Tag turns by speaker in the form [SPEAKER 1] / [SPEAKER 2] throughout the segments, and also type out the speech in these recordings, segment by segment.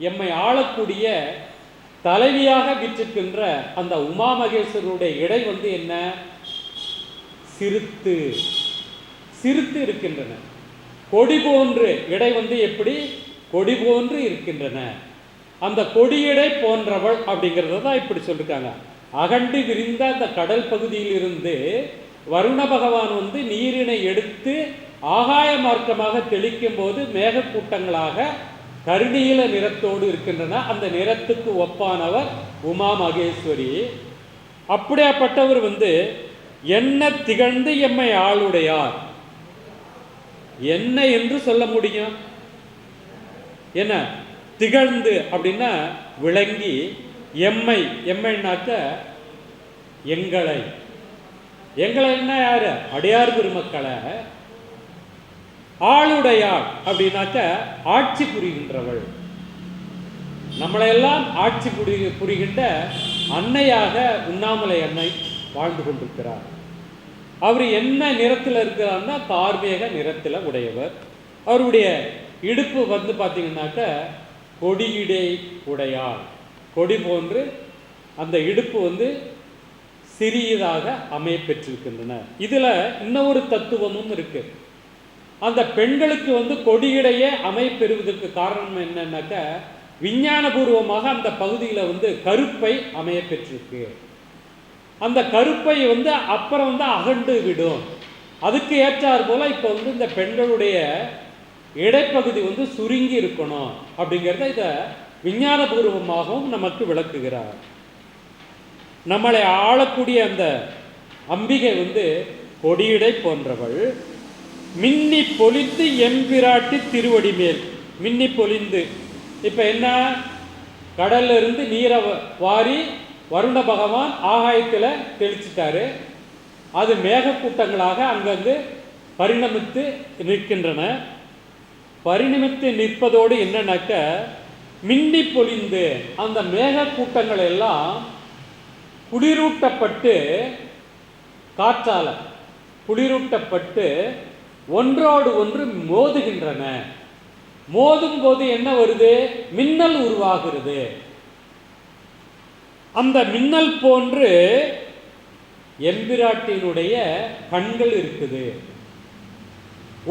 [SPEAKER 1] எம்மை ஆளக்கூடிய தலைவியாக விற்றிருக்கின்ற அந்த உமா மகேஸ்வரருடைய இடை வந்து என்ன? சிறுத்து சிறுத்து இருக்கின்றன. கொடி போன்று இடை வந்து எப்படி? கொடி போன்று இருக்கின்றன. அந்த கொடியடை போன்றவள் அப்படிங்கிறத தான் இப்படி சொல்லிருக்காங்க. அகண்டு விரிந்த அந்த கடல் பகுதியில் இருந்து வருண பகவான் வந்து நீரினை எடுத்து ஆகாய மார்க்கமாக தெளிக்கும் போது மேகக்கூட்டங்களாக கருநீல நிறத்தோடு இருக்கின்றன. அந்த நிறத்துக்கு ஒப்பானவர் உமா மகேஸ்வரி. அப்படியாப்பட்டவர் வந்து என்ன திகழ்ந்து எம்மை ஆளுடையார். என்ன என்று சொல்ல முடியும்? என்ன திகழ்ந்து அப்படின்னா விளங்கி, எம்மை எம்மைனாக்க எங்களை, எங்களைன்னா யாரு? அடியார் பெருமக்களை. ஆளுடையாள் அப்படின்னாக்க ஆட்சி புரிகின்றவள், நம்மளையெல்லாம் ஆட்சி புரிகின்ற அன்னையாக உண்ணாமலை அன்னை வாழ்ந்து கொண்டிருக்கிறார். அவர் என்ன நிறத்தில் இருக்கிறார்னா கார்மேக நிறத்தில் உடையவர். அவருடைய இடுப்பு வந்து பார்த்தீங்கன்னாக்க கொடியிடை உடையாள். கொடி போன்று அந்த இடுப்பு வந்து சிறியதாக அமையப்பெற்றிருக்கின்றன. இதில் இன்னொரு தத்துவமும் இருக்கு. அந்த பெண்களுக்கு வந்து கொடியிடையே அமைப்பெறுவதற்கு காரணம் என்னன்னாக்க விஞ்ஞானபூர்வமாக அந்த பகுதியில் வந்து கருப்பை அமையப்பெற்றிருக்கு. அந்த கருப்பை வந்து அப்புறம் வந்து அகண்டு விடும். அதுக்கு ஏற்றார் போல இப்போ வந்து இந்த பெண்களுடைய இடைப்பகுதி வந்து சுருங்கி இருக்கணும் அப்படிங்கிறத இதை விஞ்ஞானபூர்வமாகவும் நமக்கு விளக்குகிறார். நம்மளை ஆளக்கூடிய அந்த அம்பிகை வந்து கொடியிடை போன்றவள். மின்னி பொலிந்து எம்பிராட்டி திருவடி மேல். மின்னி பொலிந்து இப்போ என்ன? கடல்ல இருந்து நீரை வாரி வருண பகவான் ஆகாயத்தில் தெளிச்சிட்டாரு. அது மேகக்கூட்டங்களாக அங்கங்கு பரிணமித்து நிற்கின்றன. பரிணமித்து நிற்பதோடு என்னன்னாக்க மின்னி பொலிந்து அந்த மேகக்கூட்டங்கள் எல்லாம் குளிரூட்டப்பட்டு, காற்றால குளிரூட்டப்பட்டு ஒன்றோடு ஒன்று மோதுகின்றன. மோதும் போது என்ன வருது? மின்னல் உருவாகிறது. அந்த மின்னல் போன்று எம்பிராட்டியினுடைய கண்கள் இருக்குது.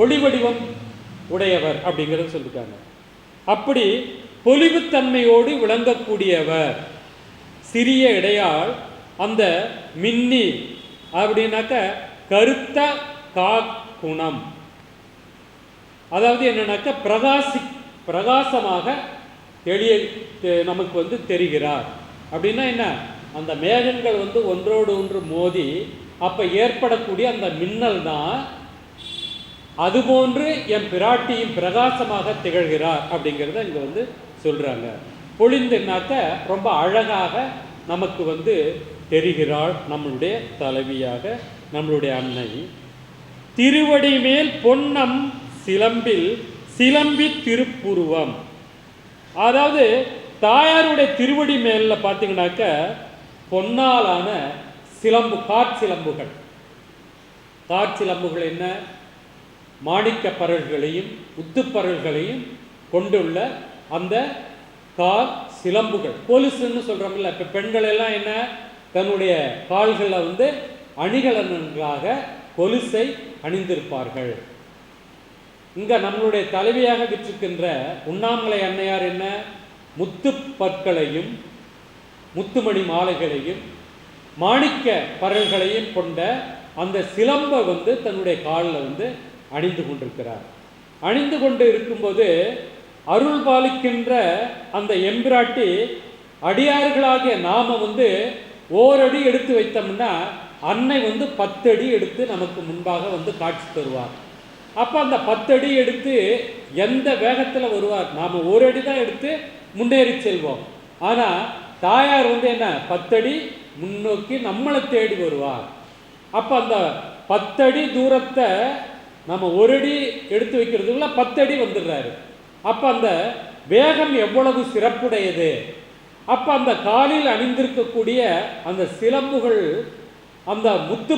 [SPEAKER 1] ஒளி வடிவம் உடையவர் அப்படிங்கிறது சொல்லிருக்காங்க. அப்படி பொலிவுத்தன்மையோடு விளங்கக்கூடியவர் சிறிய இடையால். அந்த மின்னி அப்படின்னாக்க கருத்த காக்குணம், அதாவது என்னன்னாக்க பிரகாசமாக தெளிய நமக்கு வந்து தெரிகிறார். அப்படின்னா என்ன? அந்த மேகங்கள் வந்து ஒன்றோடு ஒன்று மோதி அப்ப ஏற்படக்கூடிய அந்த மின்னல் தான். அதுபோன்று என் பிராட்டியும் பிரகாசமாக திகழ்கிறார் அப்படிங்கிறத இங்க வந்து சொல்றாங்க. பொழிந்துனாக்க ரொம்ப அழகாக நமக்கு வந்து தெரிகிறாள் நம்மளுடைய தலைவியாக, நம்மளுடைய அன்னை. திருவடி மேல் பொன்னம் சிலம்பில் சிலம்பி திருப்புருவம். அதாவது தாயாருடைய திருவடி மேல பார்த்தீங்கன்னாக்க பொன்னாலான சிலம்பு, காற்சிலம்புகள். காற்சிலம்புகள் என்ன? மாணிக்க பரல்களையும் முத்துப்பரல்களையும் கொண்டுள்ள அந்த கால் சிலம்புகள். கொலுசுன்னு சொல்றோம்ல. இப்போ பெண்கள் எல்லாம் என்ன? தன்னுடைய கால்களில் வந்து அணிகலன்களாக கொலுசை அணிந்திருப்பார்கள். இங்க நம்மளுடைய தலைவியாக விற்றிருக்கின்ற உண்ணாமலை அன்னையார் என்ன? முத்து பற்களையும் முத்துமணி மாலைகளையும் மாணிக்க பரல்களையும் கொண்ட அந்த சிலம்பை வந்து தன்னுடைய காலில் வந்து அணிந்து கொண்டிருக்கிறார். அணிந்து கொண்டு இருக்கும்போது அருள் பாலிக்கின்ற அந்த எம்பிராட்டி அடியார்களாகிய நாம வந்து ஓரடி எடுத்து வைத்தோம்னா அன்னை வந்து 10 அடி எடுத்து நமக்கு முன்பாக வந்து காட்சி தருவார். அப்போ அந்த 10 அடி எடுத்து எந்த வேகத்தில் வருவார்? நாம் ஒரு அடி தான் எடுத்து முன்னேறி செல்வோம். ஆனால் தாயார் வந்து என்ன? 10 அடி முன்னோக்கி நம்மளை தேடி வருவார். அப்போ அந்த 10 அடி தூரத்தை நம்ம ஒரு அடி எடுத்து வைக்கிறதுக்குள்ள 10 அடி வந்துடுறாரு. அப்போ அந்த வேகம் எவ்வளவு சிறப்புடையது! அப்போ அந்த காலில் அணிந்திருக்கக்கூடிய அந்த சிலம்புகள், அந்த முத்து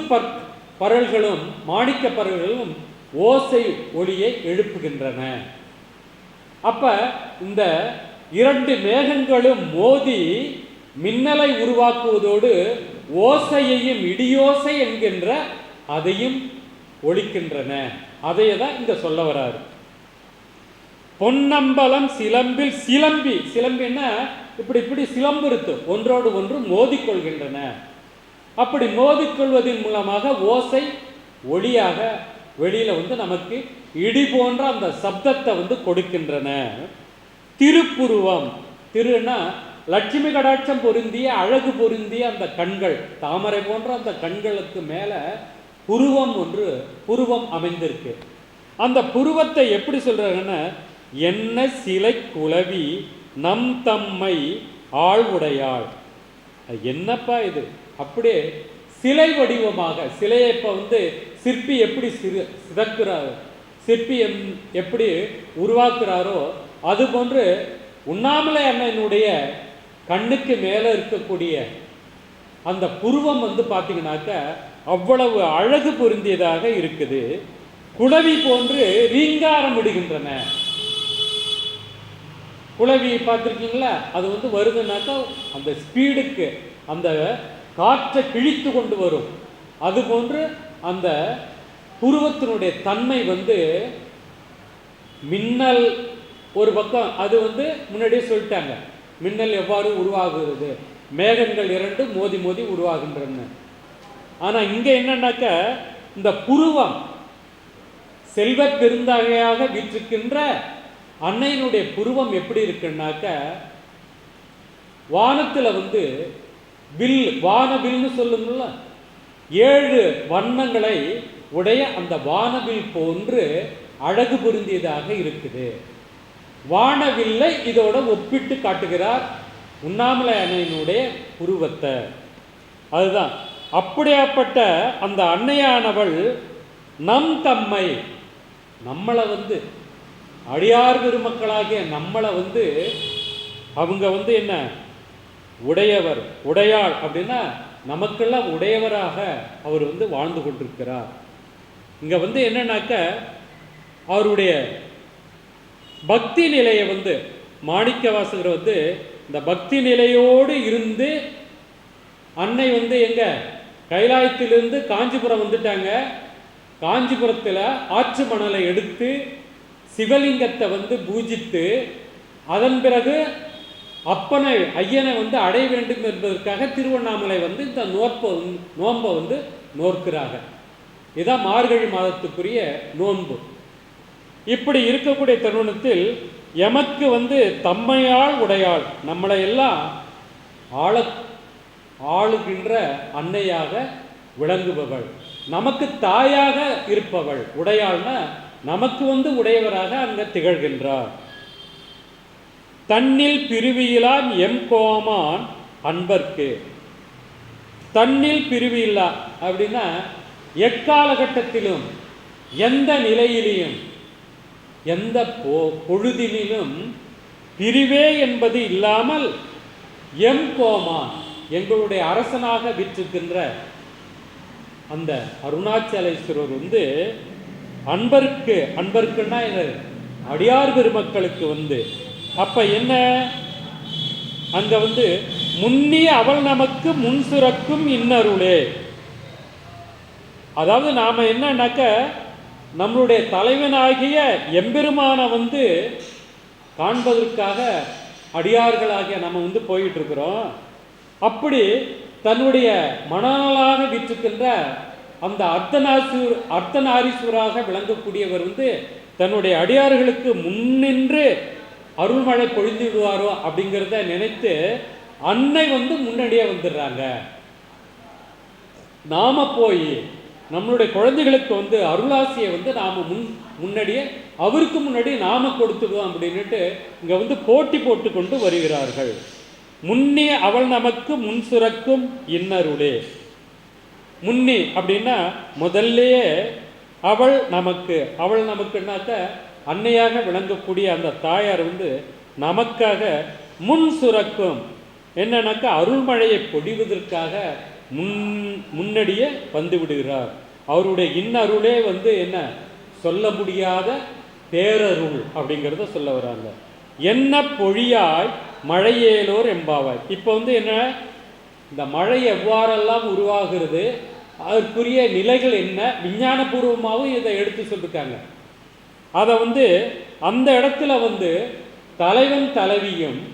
[SPEAKER 1] பரல்களும் மாணிக்க பரல்களும் ஓசை ஒளியை எழுப்புகின்றன. அப்ப இந்த இரண்டு மேகங்களும் மோதி மின்னலை உருவாக்குவதோடு ஓசையையும் இடியோசை என்கின்ற அதையும் ஒழிக்கின்றன. அதையே தான் இங்க சொல்ல வராரு. பொன்னம்பலம் சிலம்பில் சிலம்பி, சிலம்பின்னா இப்படி இப்படி சிலம்பு இருக்கு, ஒன்றோடு ஒன்று மோதிக்கொள்கின்றன. அப்படி மோதிக்கொள்வதன் மூலமாக ஓசை ஒளியாக வெளியில நமக்கு இடி போன்ற அந்த சப்தத்தை கொடுக்கின்றன. திருப்புருவம், திருன்னா லட்சுமி கடாட்சம் பொருந்திய அழகு பொருந்திய அந்த கண்கள், தாமரை போன்ற அந்த கண்களுக்கு மேல புருவம் ஒன்று, புருவம் அமைந்திருக்கு. அந்த புருவத்தை எப்படி சொல்றாங்கன்னா, என்ன சிலை குலவி நம் தம்மை ஆழ்வுடையாள். என்னப்பா இது, அப்படியே சிலை வடிவமாக, சிலையை இப்ப சிற்பி எப்படி சிதக்குறார், சிற்பி எப்படி உருவாக்குறாரோ அது போன்று உண்ணாமலை அண்ணனுடைய கண்ணுக்கு மேலே இருக்கக்கூடிய அந்த புருவம் பார்த்தீங்கன்னாக்க அவ்வளவு அழகு பொருந்தியதாக இருக்குது. குளவி போன்று ரீங்காரம் விடுகின்றன. குளவி பார்த்துருக்கீங்களா? அது வருதுன்னாக்கா அந்த ஸ்பீடுக்கு அந்த காற்றை கிழித்து கொண்டு வரும். அது போன்று அந்த புருவத்தினுடைய தன்மை மின்னல் ஒரு பக்கம், அது முன்னாடியே சொல்லிட்டாங்க மின்னல் எவ்வாறு உருவாகுகிறது, மேகங்கள் இரண்டு மோதி மோதி உருவாகின்றன. ஆனால் இங்கே என்னன்னாக்க இந்த புருவம் செல்வ பெருந்தகையாக வீற்றிருக்கின்ற அன்னையினுடைய புருவம் எப்படி இருக்குன்னாக்க, வானத்தில் வில், வானவில்னு சொல்லுங்கள, 7 வண்ணங்களை உடைய அந்த வானவில் போன்று அழகு பொருந்தியதாக இருக்குது. வானவில்லை இதோட ஒப்பிட்டு காட்டுகிறார் உண்ணாமலை அன்னையினுடைய புருவத்தை. அதுதான் அப்படியாப்பட்ட அந்த அன்னையானவள் நம் தம்மை, நம்மளை அடியார் பெருமக்களாகிய நம்மளை அவங்க என்ன உடையவர், உடையாள் அப்படின்னா நமக்கெல்லாம் உடையவராக அவர் வாழ்ந்து கொண்டிருக்கிறார். இங்க என்னன்னாக்க அவருடைய பக்தி நிலையை மாணிக்க வாசகர் இந்த பக்தி நிலையோடு இருந்து, அன்னை எங்க கைலாயத்திலிருந்து காஞ்சிபுரம் வந்துட்டாங்க. காஞ்சிபுரத்தில் ஆற்று மணலை எடுத்து சிவலிங்கத்தை பூஜித்து அதன் பிறகு அப்பனை ஐயனை அடைய வேண்டும் என்பதற்காக திருவண்ணாமலை இந்த நோன்பை நோக்கிறாங்க. இதுதான் மார்கழி மாதத்துக்குரிய நோன்பு. இப்படி இருக்கக்கூடிய தருணத்தில் எமக்கு தம்மையாள் உடையாள், நம்மளை எல்லாம் ஆளுகின்ற அன்னையாக விளங்குபவள், நமக்கு தாயாக இருப்பவள். உடையாள்னா நமக்கு உடையவராக அங்க திகழ்கின்றார். தன்னில் பிரிவியிலான் எம் கோமான் அன்பர்க்கு. தன்னில் பிரிவியில்லா அப்படின்னா எக்காலகட்டத்திலும் எந்த நிலையிலும் எந்த பொழுதிலும் பிரிவே என்பது இல்லாமல் எம் கோமான், எங்களுடைய அரசனாக விற்றிருக்கின்ற அந்த அருணாச்சலேஸ்வரர் அன்பருக்கு, அன்பருக்குன்னா அடியார் பெருமக்களுக்கு அப்ப என்ன அங்க முன்னி அவள் நமக்கு முன் சுரக்கும் இன்னருளே. அதாவது நாம என்னன்னாக்க நம்மளுடைய தலைவனாகிய எம்பெருமான காண்பதற்காக அடியார்களாகிய நம்ம போயிட்டு இருக்கிறோம். அப்படி தன்னுடைய மணாளாக விற்றிருக்கின்ற அந்த அர்த்தநாரீஸ்வராக விளங்கக்கூடியவர் தன்னுடைய அடியார்களுக்கு முன்னின்று அருள்மழை பொழிந்து விடுவாரோ அப்படிங்கிறத நினைத்து அன்னை முன்னாடியே வந்துடுறாங்க. நாம போய் நம்மளுடைய குழந்தைகளுக்கு அருளாசியை நாம முன்னாடியே அவருக்கு முன்னாடி நாம கொடுத்துடுவோம் அப்படின்னுட்டு இங்க போட்டி போட்டு கொண்டு வருகிறார்கள். முன்னி அவள் நமக்கு முன் சுரக்கும் இன்னருளே. முன்னி அப்படின்னா முதல்லையே அவள் நமக்கு, அவள் நமக்குன்னாக்க அன்னையாக விளங்கக்கூடிய அந்த தாயார் நமக்காக முன் சுரக்கும், என்னன்னாக்கா அருள்மழையை பொழிவதற்காக முன்னாடியே வந்து விடுகிறார். அவருடைய இன்னருளே என்ன சொல்ல முடியாத பேரருள் அப்படிங்கிறத சொல்ல வராங்க. என்ன பொழியாய் மழையேலோர் எம்பாவாய். இப்போ என்ன, இந்த மழை எவ்வாறெல்லாம் உருவாகிறது, அதற்குரிய நிலைகள் என்ன, விஞ்ஞானபூர்வமாகவும் இதை எடுத்து சொல்லியிருக்காங்க. அதை அந்த இடத்துல தலைவன் தலைவியும்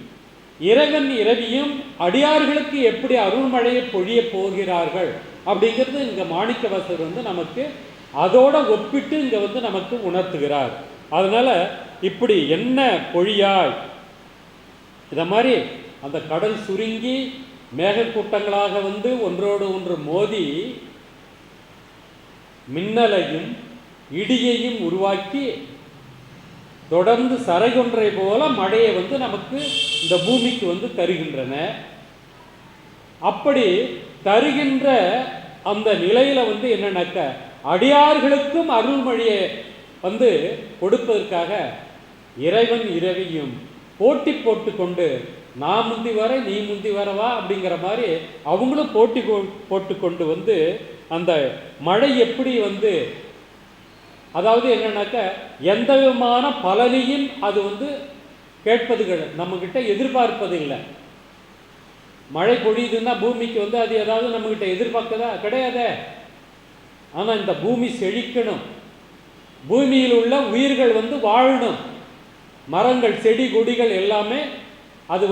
[SPEAKER 1] இறைவன் இரவியும் அடியார்களுக்கு எப்படி அருள்மழையை பொழிய போகிறார்கள் அப்படிங்கிறது இங்கே மாணிக்கவாசகர் நமக்கு அதோட ஒப்பிட்டு இங்கே நமக்கு உணர்த்துகிறார். அதனால் இப்படி என்ன பொழியாய், இதை மாதிரி அந்த கடல் சுருங்கி மேகக்கூட்டங்களாக ஒன்றோடு ஒன்று மோதி மின்னலையும் இடியையும் உருவாக்கி தொடர்ந்து சரைகொன்றை போல மழையை நமக்கு இந்த பூமிக்கு தருகின்றன. அப்படி தருகின்ற அந்த நிலையில என்னன்னாக்க அடியார்களுக்கும் அருள்மொழியை கொடுப்பதற்காக இறைவன் இரவியும் போட்டி போட்டு கொண்டு நான் முந்தி வர நீ முந்தி வரவா அப்படிங்கிற மாதிரி அவங்களும் போட்டி போட்டு கொண்டு அந்த மழை எப்படி அதாவது என்னன்னாக்க எந்த விதமான பலனையும் அது கேட்பது நம்மகிட்ட எதிர்பார்ப்பது இல்லை. மழை பொழியுதுன்னா பூமிக்கு அது ஏதாவது நம்மகிட்ட எதிர்பார்க்கதா? கிடையாதே. ஆனால் இந்த பூமி செழிக்கணும், பூமியில் உள்ள உயிர்கள் வாழணும், மரங்கள் செடி கொடிகள் எல்லாமே அது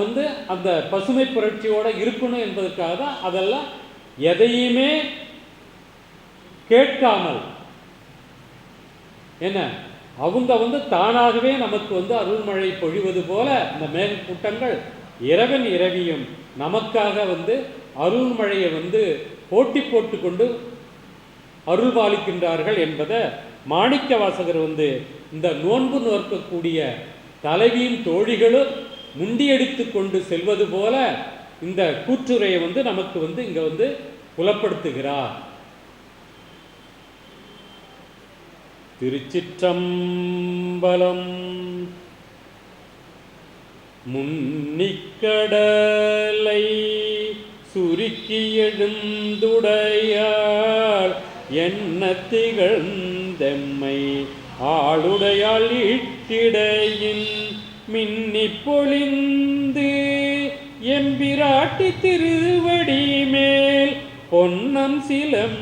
[SPEAKER 1] அந்த பசுமை புரட்சியோடு இருக்கணும் என்பதற்காக தான் அதெல்லாம் எதையுமே கேட்காமல் என்ன அவங்க தானாகவே நமக்கு அருள்மழை பொழிவது போல இந்த மேகக்கூட்டங்கள் இறைவன் இரவியும் நமக்காக அருள்மழையை போட்டி போட்டு கொண்டு அருள்பாலிக்கின்றார்கள் என்பதை மாணிக்கவாசகர் இந்த நோன்பு நோக்கக்கூடிய தலைவியும் தோழிகளும் முண்டியடித்து கொண்டு செல்வது போல இந்த கூற்றுரையை நமக்கு இங்கே புலப்படுத்துகிறார். திருச்சிற்றம்பலம். முன்னிக்கடலை சுருக்கி எழுந்துடையாள் என்ன திகழ்ந்தெம்மை ஆளுடையாள் இட்டிடையின் மின்னி பொழிந்து எம்பிராட்டி திருவடி மேல் பொன்னம் சிலம்